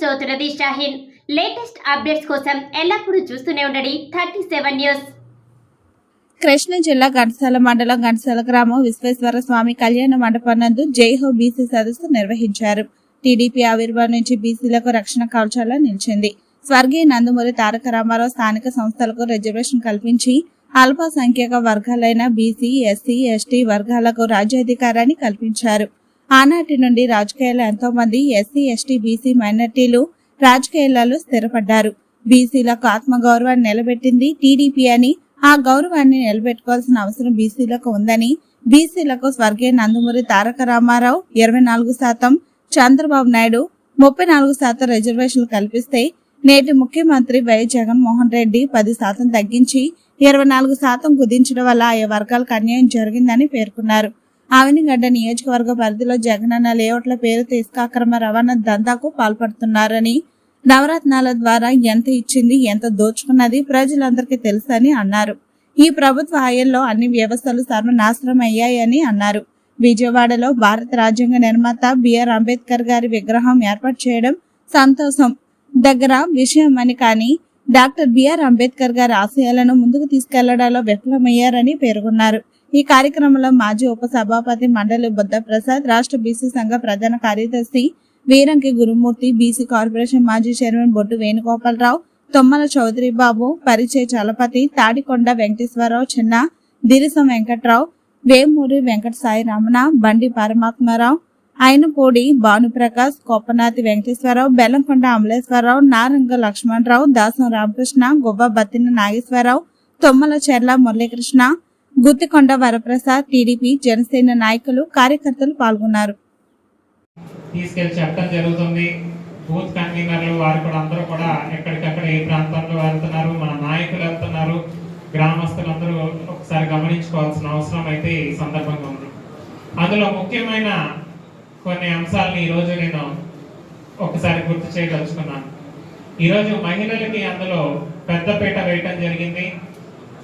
చౌతులది Shaheen. Latest updates కోసం ఎల్లప్పుడూ చూస్తూనే ఉండండి 37 న్యూస్. కృష్ణా జిల్లా ఘంటసాల మండలం ఘంటసాల గ్రామం విశ్వేశ్వర స్వామి కళ్యాణ మండపం నందు జైహో బీసీ సదస్సు నిర్వహించారు. టీడీపీ ఆవిర్భావం నుంచి బీసీలకు రక్షణ కవచాలా నిలిచింది. స్వర్గీయ నందమూరి తారక రామారావు స్థానిక సంస్థలకు రిజర్వేషన్ కల్పించి అల్పసంఖ్యాక వర్గాలైన బీసీ, ఎస్సీ, ఎస్టీ వర్గాలకు రాజ్యాధికారాన్ని కల్పించారు. ఆనాటి నుండి రాజకీయాల్లో ఎంతో మంది ఎస్సీ, ఎస్టీ, బీసీ మైనార్టీలు రాజకీయాలలో స్థిరపడ్డారు. బీసీలకు ఆత్మగౌరవాన్ని నిలబెట్టింది టీడీపీ అని, ఆ గౌరవాన్ని నిలబెట్టుకోవాల్సిన అవసరం బీసీలకు ఉందని, బీసీలకు స్వర్గీయ నందమూరి తారక రామారావు 24%, చంద్రబాబు నాయుడు 34% రిజర్వేషన్లు కల్పిస్తే నేటి ముఖ్యమంత్రి వైఎస్ జగన్మోహన్ రెడ్డి 10% తగ్గించి 24% కుదించడం వల్ల ఆయా వర్గాలకు అన్యాయం జరిగిందని పేర్కొన్నారు. ఆవినిగడ్డ నియోజకవర్గ పరిధిలో జగనన్న లేఅవుట్ల పేరుతో ఇసుక అక్రమ రవాణా దందాకు పాల్పడుతున్నారని, నవరత్నాల ద్వారా ఎంత ఇచ్చింది, ఎంత దోచుకున్నది ప్రజలందరికీ తెలుసని అన్నారు. ఈ ప్రభుత్వ హయాంలో అన్ని వ్యవస్థలు సర్వనాశనం అయ్యాయని అన్నారు. విజయవాడలో భారత రాజ్యాంగ నిర్మాత బిఆర్ అంబేద్కర్ గారి విగ్రహం ఏర్పాటు చేయడం సంతోషం దగ్గర విషయమని, కానీ డాక్టర్ బిఆర్ అంబేద్కర్ గారి ఆశయాలను ముందుకు తీసుకెళ్లడంలో విఫలమయ్యారని పేర్కొన్నారు. ఈ కార్యక్రమంలో మాజీ ఉప సభాపతి మండలి బుద్ధ ప్రసాద్, రాష్ట్ర బీసీ సంఘ ప్రధాన కార్యదర్శి వీరంకి గురుమూర్తి, బీసీ కార్పొరేషన్ మాజీ చైర్మన్ బొట్టు వేణుగోపాలరావు, తొమ్మల చౌదరి బాబు, పరిచయ చలపతి, తాడికొండ వెంకటేశ్వరరావు, చిన్న దిరిసం వెంకట్రావు, వేమూరి వెంకట సాయి రమణ, బండి పరమాత్మరావు, అయినపూడి భానుప్రకాశ్, కొప్పనాతి వెంకటేశ్వరరావు, బెల్లంకొండ అమలేశ్వరరావు, నారంగ లక్ష్మణరావు, దాసం రామకృష్ణ, గువ్వ బత్తిన నాగేశ్వరరావు, తొమ్మల చెర్ల మురళీకృష్ణ, గుత్తికొండ వరప్రసాద్, టీడీపీ జనసేన నాయకులు, కార్యకర్తలు పాల్గొన్నారు. తీసుకెళ్లి చెప్పడం జరుగుతుంది. బూత్ కన్వీనర్లు వారు కూడా అందరూ కూడా ఎక్కడికక్కడ ఏ ప్రాంతంలో వెళ్తున్నారు, మన నాయకులు వెళ్తున్నారు, గ్రామస్తులందరూ ఒకసారి గమనించుకోవాల్సిన అవసరం అయితే ఈ సందర్భంగా ఉంది. అందులో ముఖ్యమైన కొన్ని అంశాలను ఈరోజు నేను ఒకసారి గుర్తు చేయదలుచుకున్నాను. ఈరోజు మహిళలకి అందులో పెద్దపీట వేయటం జరిగింది.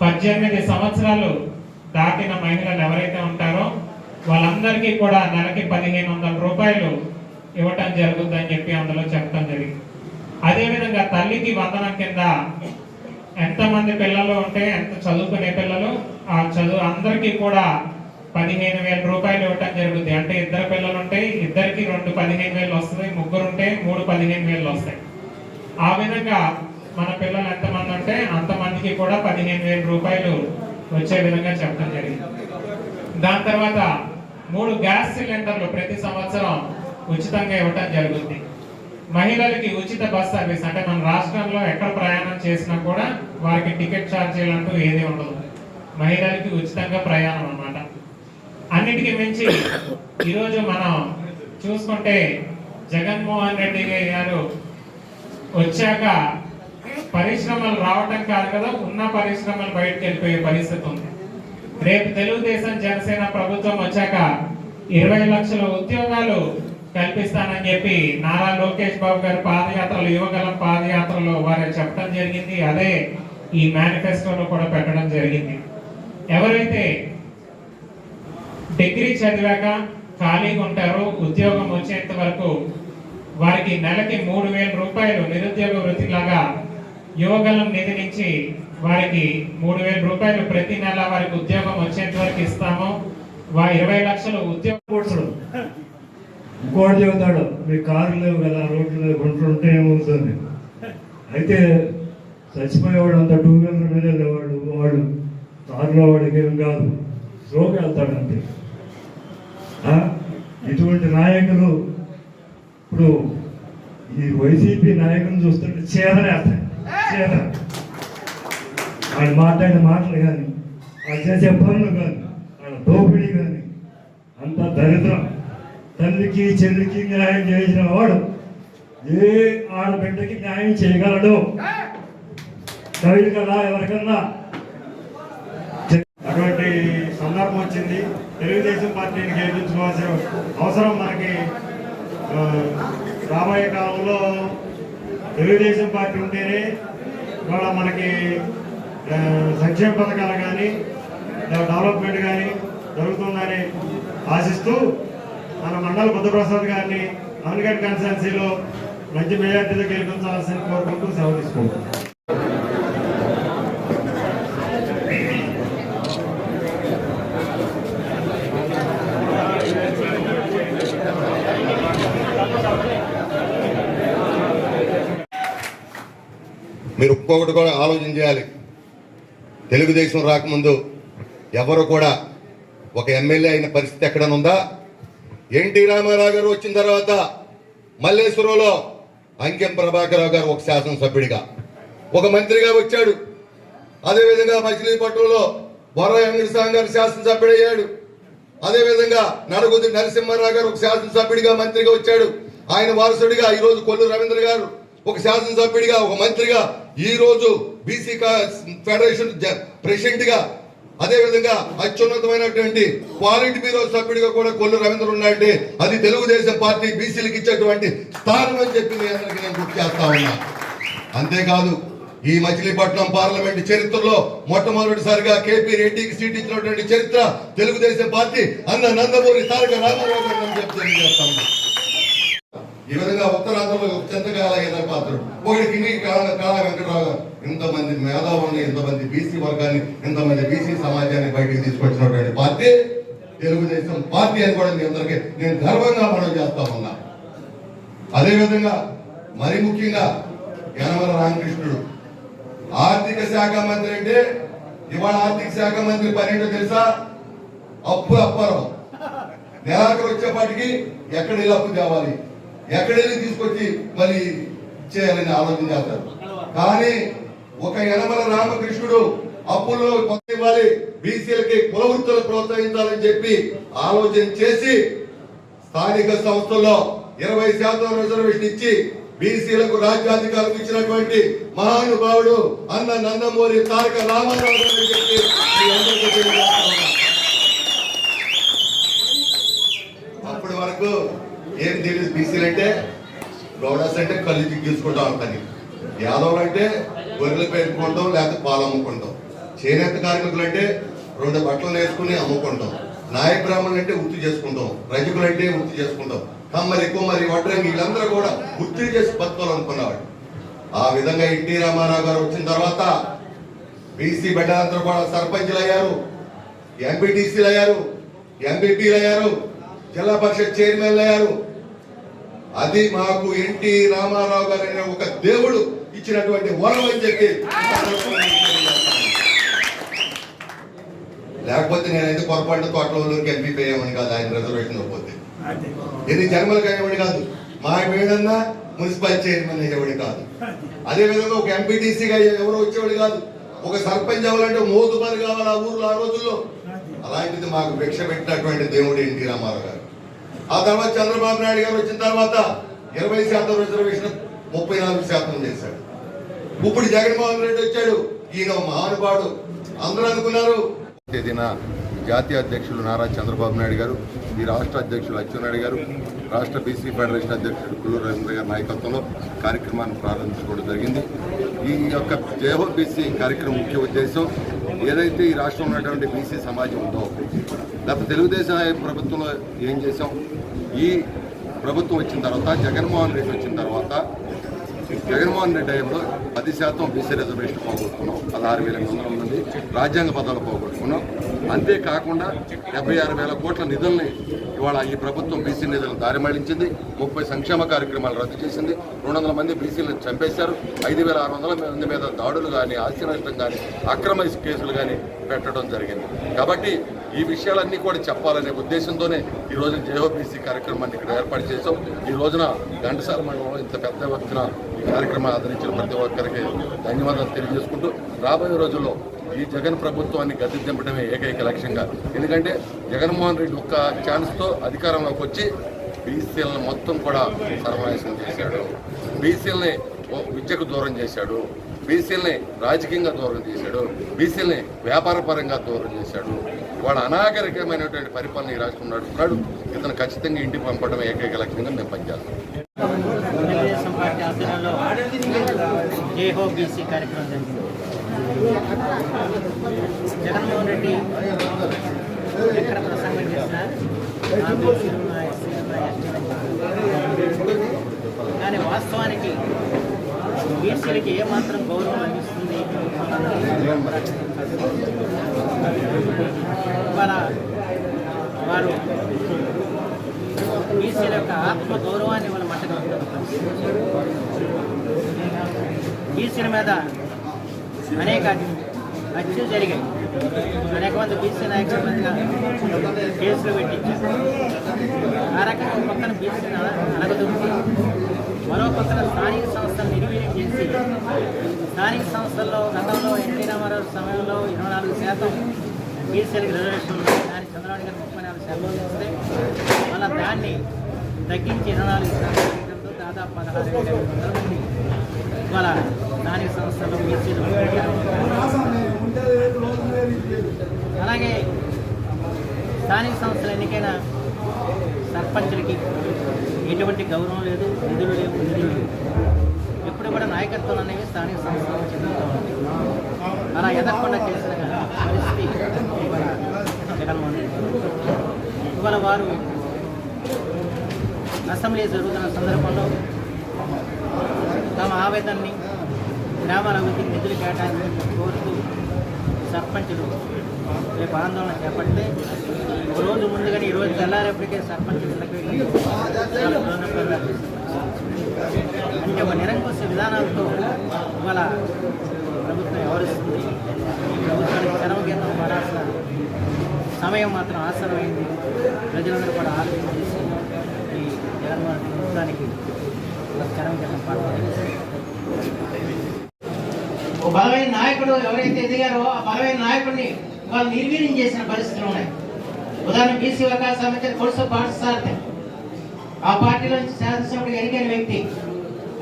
18 సంవత్సరాలు దాటిన మహిళలు ఎవరైతే ఉంటారో వాళ్ళందరికీ కూడా నెలకి 1500 రూపాయలు ఇవ్వటం జరుగుతుందని చెప్పి అందులో చెప్పడం జరిగింది. అదేవిధంగా తల్లికి వందనం కింద ఎంతమంది పిల్లలు ఉంటే, ఎంత చదువుకునే పిల్లలు, ఆ చదువు అందరికీ కూడా 15,000 రూపాయలు ఇవ్వటం జరుగుతుంది. అంటే 2 పిల్లలు ఉంటే ఇద్దరికి 2 15,000 వస్తుంది, 3 ఉంటే 3 15,000 వస్తాయి. ఆ విధంగా మన పిల్లలు ఎంతమంది ఉంటే అంతమందికి కూడా 15,000 రూపాయలు వచ్చే విధంగా చెప్పడం జరిగింది. దాని తర్వాత 3 గ్యాస్ సిలిండర్లు ప్రతి సంవత్సరం ఉచితంగా ఇవ్వటం జరుగుతుంది. మహిళలకి ఉచిత బస్ సర్వీస్, అంటే మన రాష్ట్రంలో ఎక్కడ ప్రయాణం చేసినా కూడా వారికి టికెట్ ఛార్జీలు అంటూ ఏది ఉండదు. మహిళలకి ఉచితంగా ప్రయాణం అన్నమాట. అన్నిటికీ మించి ఈరోజు మనం చూసుకుంటే జగన్మోహన్ రెడ్డి గారు వచ్చాక పరిశ్రమలు రావటం కాదు కదా, ఉన్న పరిశ్రమలు బయటకు వెళ్ళిపోయే పరిస్థితి ఉంది. రేపు తెలుగుదేశం జనసేన ప్రభుత్వం వచ్చాక 20 లక్షల ఉద్యోగాలు కల్పిస్తానని చెప్పి నారా లోకేష్ బాబు గారు పాదయాత్రలు, యువగలం పాదయాత్రలో వారు చెప్పడం జరిగింది. అదే ఈ మేనిఫెస్టోలో కూడా పెట్టడం జరిగింది. ఎవరైతే డిగ్రీ చదివాక ఖాళీగా ఉంటారో ఉద్యోగం వచ్చేంత వరకు వారికి నెలకి 3,000 రూపాయలు నిరుద్యోగ వృత్తిలాగా యువగలం నిధి నుంచి వారికి 3,000 రూపాయలు ప్రతి నెల వారికి ఉద్యోగం వచ్చేంత వరకు ఇస్తాము. 20 లక్షల ఉద్యోగం. ఇంకోటి చెబుతాడు, మీ కార్లు లేవు కదా, రోడ్లు లేవు, గుంటలు ఉంటే ఏమవుతుంది. అయితే చచ్చిపోయేవాడు అంతా 2 వీలర్ మీద వెళ్ళేవాడు, వాడు కారులో వాడికి ఏం కాదు, స్లోకి వెళ్తాడు అంతే. ఇటువంటి నాయకులు ఇప్పుడు ఈ వైసీపీ నాయకులను చూస్తుంటే చేదనేస్తాయి. వాళ్ళు మాట్లాడిన మాటలు కానీ, వాళ్ళు చేసే పనులు కానీ, వాళ్ళ దోపిడీ కానీ అంత దరిద్రం. తల్లికి చెల్లికి న్యాయం చేసిన వాడు ఏ ఆడబిడ్డకి న్యాయం చేయగలడు? కవిడు కదా ఎవరికన్నా. అటువంటి సందర్భం వచ్చింది. తెలుగుదేశం పార్టీని గెలిపించుకోవాల్సిన అవసరం మనకి రాబోయే కాలంలో తెలుగుదేశం పార్టీ ఉంటేనే ఇవాళ మనకి సంక్షేమ పథకాలు కానీ డెవలప్మెంట్ కానీ జరుగుతుందని ఆశిస్తూ మన మండల బుద్ధప్రసాద్ గారిని అవనిగడ్డ కాన్స్టిట్యున్సీలో మంచి మెజార్టీతో గెలిపించాల్సిన కోరుకుంటూ సెలవు తీసుకుంటాం. మీరు ఒక్కొక్కటి కూడా ఆలోచన చేయాలి. తెలుగుదేశం రాకముందు ఎవరు కూడా ఒక ఎమ్మెల్యే అయిన పరిస్థితి ఎక్కడైనా ఉందా? ఎన్టీ రామారావు గారు వచ్చిన తర్వాత మల్లేశ్వరంలో అంకెం ప్రభాకరరావు గారు ఒక శాసనసభ్యుడిగా, ఒక మంత్రిగా వచ్చాడు. అదేవిధంగా మచిలీపట్నంలో బొర్ర వెంకటస్వామి గారు శాసనసభ్యుడయ్యాడు. అదేవిధంగా నడగుది నరసింహారావు గారు ఒక శాసనసభ్యుడిగా మంత్రిగా వచ్చాడు. ఆయన వారసుడిగా ఈరోజు కొల్లు రవీంద్ర గారు ఒక శాసనసభ్యుడిగా, ఒక మంత్రిగా, ఈ రోజు బీసీ ఫెడరేషన్ ప్రెసిడెంట్ గా, అదేవిధంగా అత్యున్నతమైనటువంటి క్వాలిటీ బ్యూరో సభ్యుడిగా కూడా కొల్లు రవీంద్ర ఉన్నాయంటే అది తెలుగుదేశం పార్టీ బీసీలకు ఇచ్చేటువంటి స్థానం అని చెప్పి మీ అందరికీ నేను గుర్తు చేస్తా ఉన్నా. అంతేకాదు, ఈ మచిలీపట్నం పార్లమెంట్ చరిత్రలో మొట్టమొదటిసారిగా కేపీ రెడ్డికి సీట్ ఇచ్చినటువంటి చరిత్ర తెలుగుదేశం పార్టీ అన్న నందమూరి తారక రామారావు గారు అని చెప్పి తెలియజేస్తా ఉన్నా. ఈ విధంగా ఉత్తరాంధ్రలో చంద్రకాల పాత్రుడు ఒకటికి కాళ వెంకటరావు గారు, ఇంతమంది మేధావుల్ని, ఇంతమంది బీసీ వర్గాన్ని, ఇంతమంది బీసీ సమాజాన్ని బయటికి తీసుకొచ్చినటువంటి పార్టీ తెలుగుదేశం పార్టీ అని కూడా మీ అందరికీ నేను గర్వంగా మనం చేస్తా ఉన్నా. అదేవిధంగా మరి ముఖ్యంగా యనమల రామకృష్ణుడు ఆర్థిక శాఖ మంత్రి అంటే, ఇవాళ ఆర్థిక శాఖ మంత్రి పని ఏంటో తెలుసా? అప్పారం. నెలాఖరు వచ్చేపాటికి ఎక్కడ అప్పు తేవాలి, ఎక్కడైనా తీసుకొచ్చి మళ్ళీ చేయాలని ఆలోచన చేస్తారు. కానీ ఒక యనమల రామకృష్ణుడు అప్పుల్లో కొత్త ఇవ్వాలి, బీసీలకి కుల వృత్తులు ప్రోత్సహించాలని చెప్పి ఆలోచన చేసి స్థానిక సంస్థల్లో 20% రిజర్వేషన్ ఇచ్చి బీసీలకు రాజ్యాధికారం ఇచ్చినటువంటి మహానుభావుడు అన్న నందమూరి తారక రామారావు గారు అని చెప్పి అప్పటి వరకు ఏం తెలియదు. బీసీలు అంటే గౌడాస్ అంటే కళ్ళు తీసుకుంటాం అంతని, యాదవులు అంటే గొర్రెలు పెట్టుకుంటాం, లేకపోతే పాలు అమ్ముకుంటాం, చేనేత కార్మికులు అంటే 2 బట్టలు వేసుకుని అమ్ముకుంటాం, నాయ బ్రాహ్మణులు అంటే వృత్తి చేసుకుంటాం, రజకులు అంటే వృత్తి చేసుకుంటాం, కమ్మరి కుమ్మరి వడ్రంగి వీళ్ళందరూ కూడా వృత్తి చేసి బతకాలనుకున్నవాడు. ఆ విధంగా ఎన్టీ రామారావు గారు వచ్చిన తర్వాత బీసీ బిడ్డలందరూ కూడా సర్పంచ్లు అయ్యారు, ఎంపీటీసీలు అయ్యారు, ఎంపీపీలు అయ్యారు, జిల్లా పరిషత్ చైర్మన్లు అయ్యారు. అది మాకు ఎన్టీ రామారావు గారు అనే ఒక దేవుడు ఇచ్చినటువంటి వరం అని చెప్పి, లేకపోతే నేనైతే పొరపాటు తోటలోకి ఎంపీ అయ్యామని కాదు, ఆయన రిజర్వేషన్ పోతే ఎన్ని జన్మలకు అయ్యేవాడు కాదు, మా మేడన్నా మున్సిపల్ చైర్మన్ అయ్యేవాడు కాదు. అదే విధంగా ఒక ఎంపీటీసీగా ఎవరు వచ్చేవాడు కాదు, ఒక సర్పంచ్ అవ్వాలంటే మోతుబరి కావాలి ఆ ఊర్లో ఆ రోజుల్లో. అలాంటిది మాకు భిక్ష పెట్టినటువంటి దేవుడు ఎన్టీ రామారావు గారు. ఆ తర్వాత చంద్రబాబు నాయుడు గారు వచ్చిన తర్వాత 20% రిజర్వేషన్ 34% చేశాడు. ఇప్పుడు జగన్మోహన్ రెడ్డి వచ్చాడు, ఈయన మహానుభావుడు అందరూ అనుకున్నారు. తేదీన జాతీయ అధ్యక్షులు నారా చంద్రబాబు నాయుడు గారు, ఈ రాష్ట్ర అధ్యక్షులు అచ్చెన్నాయుడు గారు, రాష్ట్ర బీసీ ఫెడరేషన్ అధ్యక్షుడు కొల్లు రవీంద్ర గారి నాయకత్వంలో కార్యక్రమాన్ని ప్రారంభించుకోవడం జరిగింది. ఈ యొక్క జయహో బీసీ కార్యక్రమం ముఖ్య ఉద్దేశం ఏదైతే ఈ రాష్ట్రంలో ఉన్నటువంటి బీసీ సమాజం ఉందో, గత తెలుగుదేశం ప్రభుత్వంలో ఏం చేసాం, ఈ ప్రభుత్వం వచ్చిన తర్వాత జగన్మోహన్ రెడ్డి వచ్చిన తర్వాత జగన్మోహన్ రెడ్డి టైంలో 10% బీసీ రిజర్వేషన్ పోగొట్టుకున్నాం, 16,800 మంది రాజ్యాంగ పదాలు పోగొట్టుకున్నాం. అంతేకాకుండా 76,000 కోట్ల నిధుల్ని ఇవాళ ఈ ప్రభుత్వం బీసీ నిధులను దారి మళ్లించింది. 30 సంక్షేమ కార్యక్రమాలు రద్దు చేసింది. 200 మంది బీసీలను చంపేశారు. 5,600 మంది మీద దాడులు కానీ, ఆస్తి నష్టం కానీ, అక్రమ కేసులు కానీ పెట్టడం జరిగింది. కాబట్టి ఈ విషయాలన్నీ కూడా చెప్పాలనే ఉద్దేశంతోనే ఈ రోజు జయహో బీసీ కార్యక్రమాన్ని ఇక్కడ ఏర్పాటు చేసాం. ఈ రోజున ఘంటసాల మండలంలో ఇంత పెద్ద వ్యక్తిన ఈ కార్యక్రమం ఆదరించిన ప్రతి ఒక్కరికి ధన్యవాదాలు తెలియజేసుకుంటూ, రాబోయే రోజుల్లో ఈ జగన్ ప్రభుత్వాన్ని గద్దె దింపడమే ఏకైక లక్ష్యంగా. ఎందుకంటే జగన్మోహన్ రెడ్డి ఒక్క ఛాన్స్తో అధికారంలోకి వచ్చి బీసీలను మొత్తం కూడా సర్వనాశనం చేశాడు, బీసీలని విద్యకు దూరం చేశాడు, బీసీలని రాజకీయంగా దూరం చేశాడు, బీసీలని వ్యాపారపరంగా దూరం చేశాడు. వాళ్ళ అనాగరికమైనటువంటి పరిపాలన ఈ రాష్ట్రం నడుపుతున్నాడు. ఇతను ఖచ్చితంగా ఇంటికి పంపడం ఏకైక లక్ష్యంగా మేము పనిచేస్తాం. తెలుగుదేశం పార్టీ ఆధ్వర్యంలో జయహో బీసీ కార్యక్రమం జరిగింది. జగన్మోహన్ రెడ్డి ఎక్కడ ప్రసంగం చేసినా నా బీసీలు, నా ఎస్సీలు, నా ఎస్టీలు కానీ వాస్తవానికి బీసీలకి ఏమాత్రం గౌరవం లభిస్తుంది ఇవాళ వారు బీసీల యొక్క ఆత్మ గౌరవాన్ని వాళ్ళ మట్టగలుగుతారు. బీసీల మీద అనేక హత్యలు జరిగాయి. అనేక మంది బీసీ నాయకుల మీద కేసులు పెట్టించారు. ఆ రకంగా ఒక పక్కన బీసీని అనగదొరికి మరో పక్కన స్థానిక సంస్థలు నిర్వీర్యం చేసి స్థానిక సంస్థల్లో గతంలో ఎన్టీ రామారావు సమయంలో 24% బీసీలకు రిజర్వేషన్ ఉన్నాయి. దాన్ని చంద్రబాబు గారు 34% ఇస్తే మళ్ళీ దాన్ని తగ్గించి 24% దాదాపు 16,500 మంది ఇవాళ స్థానిక సంస్థల్లో బీసీలు. అలాగే స్థానిక సంస్థలు ఎన్నికైన సర్పంచులకి ఎటువంటి గౌరవం లేదు, నిధులు లేవు, ఎప్పుడు కూడా నాయకత్వం అనేవి స్థానిక సంస్థలకు చెందుతూ ఉంది. అలా ఎదగకుండా చేసిన పరిస్థితి ఇవాళ జగన్మోహన్ రెడ్డి. ఇవాళ వారు అసెంబ్లీ జరుగుతున్న సందర్భంలో తమ ఆవేదనని గ్రామాల అభివృద్ధికి నిధులు కేటాయించి కోరుతూ సర్పంచులు రేపు ఆందోళన చేపడితే ఒక రోజు ముందుగానే ఈరోజు తెల్లారేపటికే సర్పంచులు అంటే ఒక నిరంకుశ విధానాలతో ఇవాళ ప్రభుత్వం వ్యవహరిస్తుంది. ఈ ప్రభుత్వానికి చరమగీతం పాడాల్సిన సమయం మాత్రం ఆసనమైంది. ప్రజలందరూ కూడా ఆలోచన చేసి ఈ జగన్మోహన్ రెడ్డి ప్రభుత్వానికి చరమగీతం పాడాలి. ఒక బలమైన నాయకుడు ఎవరైతే ఎదిగారో ఆ బలమైన నాయకుడిని వాళ్ళు నిర్వీర్యం చేసిన పరిస్థితులు ఉన్నాయి. ఉదాహరణ బీసీ వర్గాల సమితి కొలుసు పాఠశాల ఆ పార్టీలో నుంచి శాసనసభ్యుడికి ఎన్నికైన వ్యక్తి.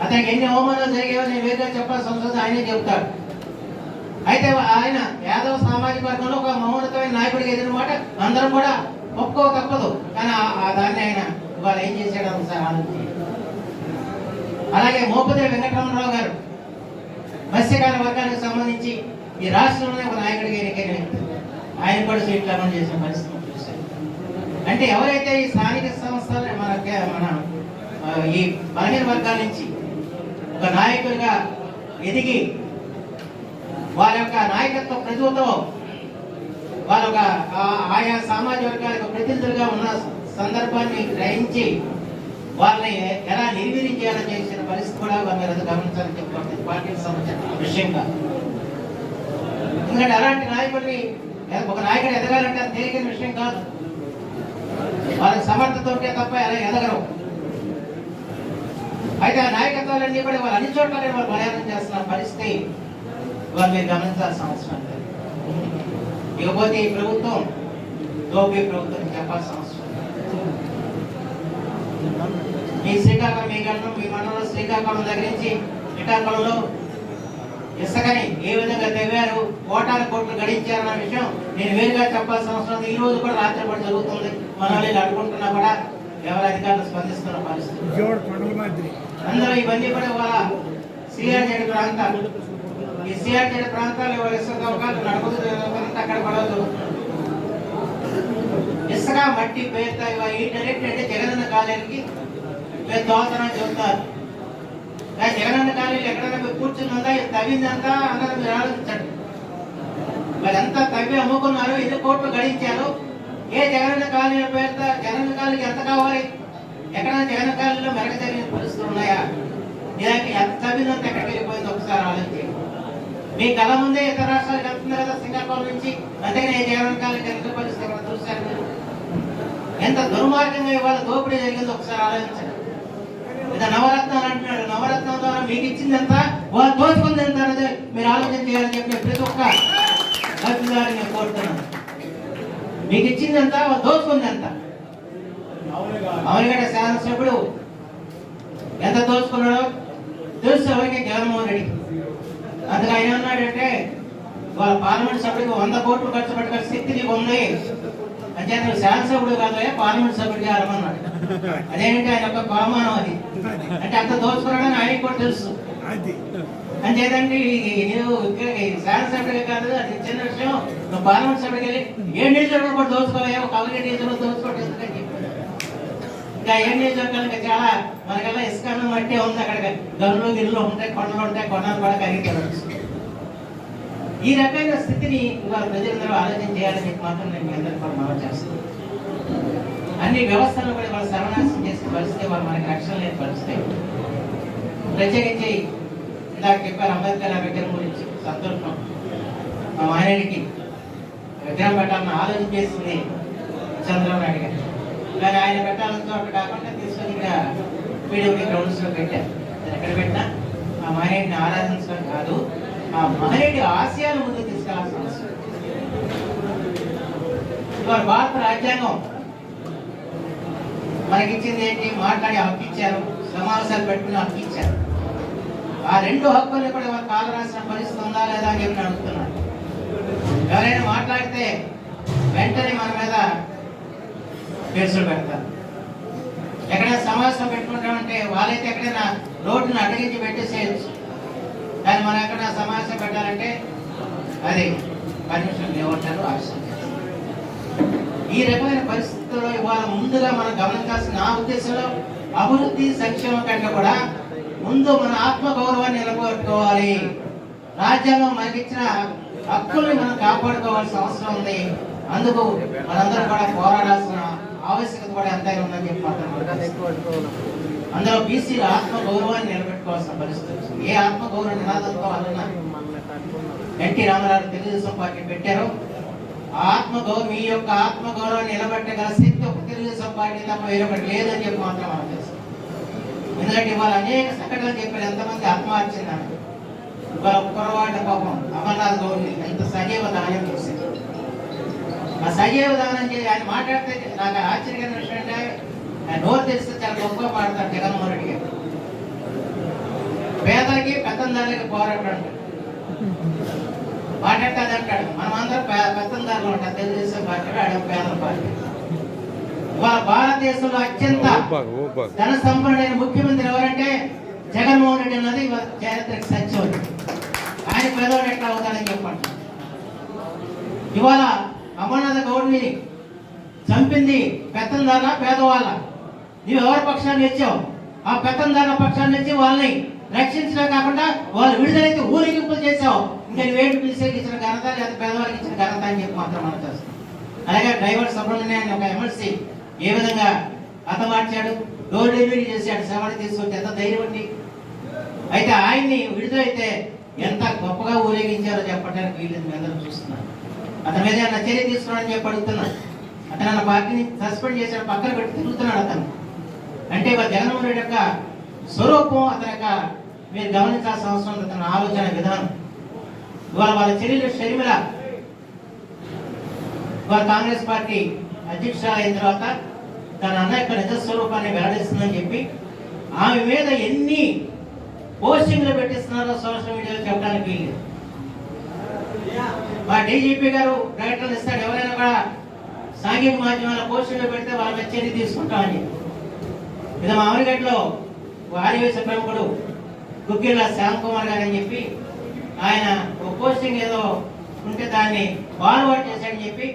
అతనికి ఎన్ని అవమానాలు జరిగాయో నేను వేరుగా చెప్పాల్సిన అవసరం ఆయనే చెబుతాడు. అయితే ఆయన యాదవ సామాజిక వర్గంలో ఒక మహోన్నతమైన నాయకుడికి ఎదిగిన మాట అందరం కూడా ఒప్పుకో తప్పదు. కానీ దాన్ని ఆయన ఇవాళ ఏం చేశాడు ఒకసారి ఆలోచించి. అలాగే మోపదేవి వెంకటరమణరావు గారు మత్స్యకార వర్గానికి సంబంధించి ఈ రాష్ట్రంలోనే ఒక నాయకుడిగా ఎన్నికైన వ్యక్తి. ఆయన కూడా సీట్లు అమలు చేసిన పరిస్థితి చూశారు. అంటే ఎవరైతే ఈ స్థానిక సంస్థలు మన ఈ బలహీన వర్గాల నుంచి ఒక నాయకుడిగా ఎదిగి వారి యొక్క నాయకత్వ ప్రతిభతో వాళ్ళ ఒక ఆయా సామాజిక వర్గాలకు ప్రతినిధులుగా ఉన్న సందర్భాన్ని గ్రహించి వాళ్ళని ఎలా నిర్వీర్యం చేయాలని చేసిన పరిస్థితి కూడా మీరు గమనించాలని చెప్పి పార్టీకి సంబంధించిన విషయం కాదు. ఎందుకంటే అలాంటి నాయకుడిని ఒక నాయకుడు ఎదగాలంటే అది తేలికైన విషయం కాదు. వాళ్ళకి సమర్థత ఉంటే తప్ప ఎలా ఎదగరు. అయితే ఆ నాయకత్వాలన్నీ కూడా వాళ్ళు అన్ని చోట్ల వాళ్ళు బలహీనం చేస్తున్న పరిస్థితి వాళ్ళు మీరు గమనించాల్సిన అవసరం లేదు. ఇకపోతే ఈ ప్రభుత్వం దోపీ ప్రభుత్వం చెప్పాల్సిన అవసరం. మీ శ్రీకాకుళం మీ మండలంలో శ్రీకాకుళం దగ్గర నుంచి శ్రీకాకుళంలో ఇసుకని ఏ విధంగా తెవ్వారు, కోట్లు గడించారన్న విషయం నేను వేరుగా చెప్పాల్సిన అవసరం. ఈ రోజు కూడా రాత్రి కూడా జరుగుతుంది. మన వాళ్ళు అడుగుంటున్నా కూడా ఎవరు అధికారులు స్పందిస్తున్న పరిస్థితి. అందరూ ఇవన్నీ కూడా వాళ్ళ సిఆర్జెడ్ ప్రాంతాలు. ఈ సిఆర్జెడ్ ప్రాంతాలు వాళ్ళ ఇసుక తవ్వకాలు నడుపుతూ అక్కడ గొడవ జరుగుతుంది. ఇసుక మట్టి పేరుతో ఈ డైరెక్ట్ అంటే జగనన్న కాలేజీకి దోతనం చెబుతారు. జగనన్న కాలేజీలు ఎక్కడైనా కూర్చుందా తవ్విందంతా అన్నది మీరు ఆలోచించండి. మరి ఎంత తవ్వి అమ్ముకున్నారు, ఎన్ని కోట్లు గడించారు, ఏ జగనన్న కాలేజీల పేరుతో జగనన్న కాలేజీకి ఎంత కావాలి, ఎక్కడైనా జగనన్న కాలేజీలో మెరగ జరిగిన పరిస్థితులు ఉన్నాయా, ఇలాంటి ఎంత తవ్విందంతా ఎక్కడికి వెళ్ళిపోయింది ఒకసారి ఆలోచించి. మీ కళ ముందే ఇతర రాష్ట్రాలకు వెళ్తుంది కదా సింగపూర్ నుంచి, అంతేగానే జగనన్న కాలేజీకి ఎంత పరిస్థితి ఎక్కడ చూశారు మీరు? ఎంత దుర్మార్గంగా ఇవాళ దోపిడీ జరిగింది ఒకసారి ఆలోచించండి. ఇక నవరత్నాలు అంటున్నాడు. నవరత్నం ద్వారా మీకు ఇచ్చింది ఎంత, వాళ్ళు దోచుకుంది ఎంత అనేది మీరు ఆలోచన చేయాలని చెప్పి ప్రతి ఒక్క లబ్ధిదారుని నేను కోరుతున్నాను. మీకు ఇచ్చింది ఎంత, వాళ్ళు దోచుకుంది ఎంత. అవనిగడ్డ శాసనసభ్యుడు ఎంత దోచుకున్నాడో తెలుసు ఎవరికి, జగన్మోహన్ రెడ్డి. అందుకు ఆయన అన్నాడంటే వాళ్ళ పార్లమెంట్ సభ్యుడికి 100 కోట్లు ఖర్చు పెట్టగల శక్తి నీకు ఉంది అంటే నువ్వు శాసనసభ్యుడు కాదు పార్లమెంట్ సభ్యుడిగా అరమన్నాడు. అదేంటి ఆయన యొక్క కొలమానం అది. అంటే అంత దోచుకున్నాడని ఆయనకి కూడా తెలుసు. అంచేతండి నువ్వు శాసనసభ్యుడిగా కాదు, అది చిన్న విషయం. నువ్వు పార్లమెంట్ సభ్యుడికి వెళ్ళి 7 నియోజకవర్గాలు కూడా దోచుకోవాలి, ఒక అవగడ్డ దోచుకోవడం ఎందుకని చెప్పి ఇంకా ఏ నియోజకవర్గాలు ఇంకా చాలా మనకల్లా ఇసుక మట్టి ఉంది. అక్కడ గనులు గిల్లు ఉంటాయి, కొండలు ఉంటాయి, కొండలు కూడా కరిగిపోవచ్చు. ఈ రకమైన స్థితిని ఇవాళ ప్రజలందరూ ఆలోచన చేయాలని మాత్రం నేను మీ అందరికీ కూడా మనం చేస్తాను. అన్ని వ్యవస్థలను కూడా వాళ్ళు సర్వనాశనం చేసే పరిస్థితి, వాళ్ళు మనకి రక్షణ లేని పరిస్థితి. ప్రత్యేకించి ఇందాక చెప్పారు అంబేద్కర్ విగ్రహం గురించి సంతోషం. మా మానేడికి విగ్రహం పెట్టాలని ఆలోచన చేసింది చంద్రబాబు నాయుడు గారు. కానీ ఆయన పెట్టాలంతో అక్కడ కాకుండా తీసుకొని ఇక్కడ పీడబ్ల్యూ గ్రౌండ్స్ లో పెట్టారు. ఎక్కడ పెట్టినా ఆ మానేడిని ఆరాధించడం కాదు, ఆ మహనీయుడి ఆశయాలు ముందుకు తీసుకెళ్లాల్సిన అవసరం. ఇవాళ భారత రాజ్యాంగం మనకిచ్చింది ఏంటి? మాట్లాడే హక్కు ఇచ్చారు, సమావేశాలు పెట్టుకునే హక్కు ఇచ్చారు. ఆ రెండు హక్కుల్ని కూడా ఇవాళ కాలు రాసిన పరిస్థితి ఉందా లేదా అని చెప్పి అడుగుతున్నారు. ఎవరైనా మాట్లాడితే వెంటనే మన మీద కేసులు పెడతారు. ఎక్కడైనా సమావేశం పెట్టుకుంటామంటే వాళ్ళైతే ఎక్కడైనా రోడ్డును అడ్డగించి పెట్టేసేయచ్చు. కానీ మనం ఎక్కడైనా సమావేశం పెట్టాలంటే అది పర్మిషన్ లేవంటారు, ఆలస్యం చేస్తారు. ఈ రకమైన పరిస్థితుల్లో ఇవాళ ముందుగా మనం గమనించాల్సిన, నా ఉద్దేశంలో అభివృద్ధి సంక్షేమం కంటే కూడా ముందు మన ఆత్మగౌరవాన్ని నిలబెట్టుకోవాలి. రాజ్యాంగం మనకిచ్చిన హక్కుల్ని మనం కాపాడుకోవాల్సిన అవసరం ఉంది. అందుకు మనందరం కూడా పోరాడాల్సిన ఆవశ్యకత కూడా ఎంతైనా ఉందని చెప్పి అందులో బీసీల ఆత్మగౌరవాన్ని నిలబెట్టుకోవాల్సిన పరిస్థితి. ఏ ఆత్మగౌరవ నినాదంతో వలన ఎన్టీ రామారావు తెలుగుదేశం పార్టీ పెట్టారో ఆత్మగౌరవం, ఈ యొక్క ఆత్మగౌరవాన్ని నిలబెట్టగల శక్తి ఒక తెలుగుదేశం పార్టీ తప్ప వేరొకటి లేదని చెప్పి మాత్రం మనం తెలుసు. ఎందుకంటే ఇవాళ అనేక సంఘటనలు చెప్పారు, ఎంతమంది ఆత్మహత్యన్నారు. ఇవాళ కురవాళ్ళ పాపం అమర్నాథ్ గౌడ్ని ఎంత సజీవ దానం చేశారు. ఆ సజీవ దానం చేసి ఆయన మాట్లాడితే నాకు ఆశ్చర్యకరమైన విషయం అంటే, ఆయన నోరు తెలిస్తే చాలా గొప్పగా మాట్లాడతారు జగన్మోహన్ రెడ్డి గారు. పేదలకి పెత్తందారులకి పోరాటం మాట్లాడితే అది అంటాడు. మనమందరం పెత్తందారులు ఉంటాం, తెలుగుదేశం పార్టీ ఆడ పేదల పార్టీ. ఇవాళ భారతదేశంలో అత్యంత ధన సంపన్నుడైన ముఖ్యమంత్రి ఎవరంటే జగన్మోహన్ రెడ్డి అన్నది చారిత్రక సత్యం. ఆయన పేదవాడు ఎట్లా అవుతాడని చెప్పండి. ఇవాళ అమర్నాథ్ గౌడ్ని చంపింది పెత్తందారుల పేదవాళ్ళ. నువ్వు ఎవరి పక్షాన్ని ఇచ్చావు? ఆ పెత్తందారుల పక్షాన్ని ఇచ్చి వాళ్ళని రక్షించడం కాకుండా వాళ్ళు విడుదలైతే ఊరేగింపులు చేసావు. ఇంకా నువ్వేంటి పిలిచేకి ఇచ్చిన ఘనత లేదా పేదవాళ్ళకి ఇచ్చిన ఘనత అని చెప్పి మాత్రం మనం చేస్తాం. అలాగే డ్రైవర్ సుబ్రహ్మణ్యాన్ని ఒక ఎమ్మెల్సీ ఏ విధంగా హతమార్చాడు, డోర్ డెలివరీ చేశాడు, శవాన్ని తీసుకొచ్చి ఎంత ధైర్యం అండి. అయితే ఆయన్ని విడుదలైతే ఎంత గొప్పగా ఊరేగించారో చెప్పడానికి వీళ్ళని మీ అందరూ చూస్తున్నారు. అతని మీద ఏమన్నా చర్య తీసుకోవడానికి చెప్పి అడుగుతున్నా. అతను అన్న పార్టీని సస్పెండ్ చేశాడు, పక్కన పెట్టి తిరుగుతున్నాడు అతను. అంటే జగన్మోహన్ రెడ్డి యొక్క స్వరూపం, అతని యొక్క మీరు గమనించాల్సిన అవసరం ఉంది. అతని ఆలోచన విధానం. ఇవాళ వాళ్ళ చెల్లెలు షర్మిల ఇవాళ కాంగ్రెస్ పార్టీ అధ్యక్షురాలు అయిన తర్వాత తన అన్న యొక్క నిజ స్వరూపాన్ని వెల్లడిస్తుందని చెప్పి ఆమె మీద ఎన్ని పోస్టింగ్లు పెట్టిస్తున్నారో సోషల్ మీడియాలో చెప్పడానికి వీలు. మా డీజీపీ గారు ప్రకటనలు ఇస్తాడు, ఎవరైనా కూడా సాంఘిక మాధ్యమాల పోస్టింగ్లు పెడితే వాళ్ళ మీద చర్య తీసుకుంటామని. ఇది మా అమరిగడ్డలో ఆదివేశ ప్రముఖుడు గుగ్గిళ్ళ శ్యామ్ కుమార్ గారు అని చెప్పి ఆయన పోస్టింగ్ ఏదో ఉంటే దాన్ని ఫార్వర్డ్ చేశాడని చెప్పి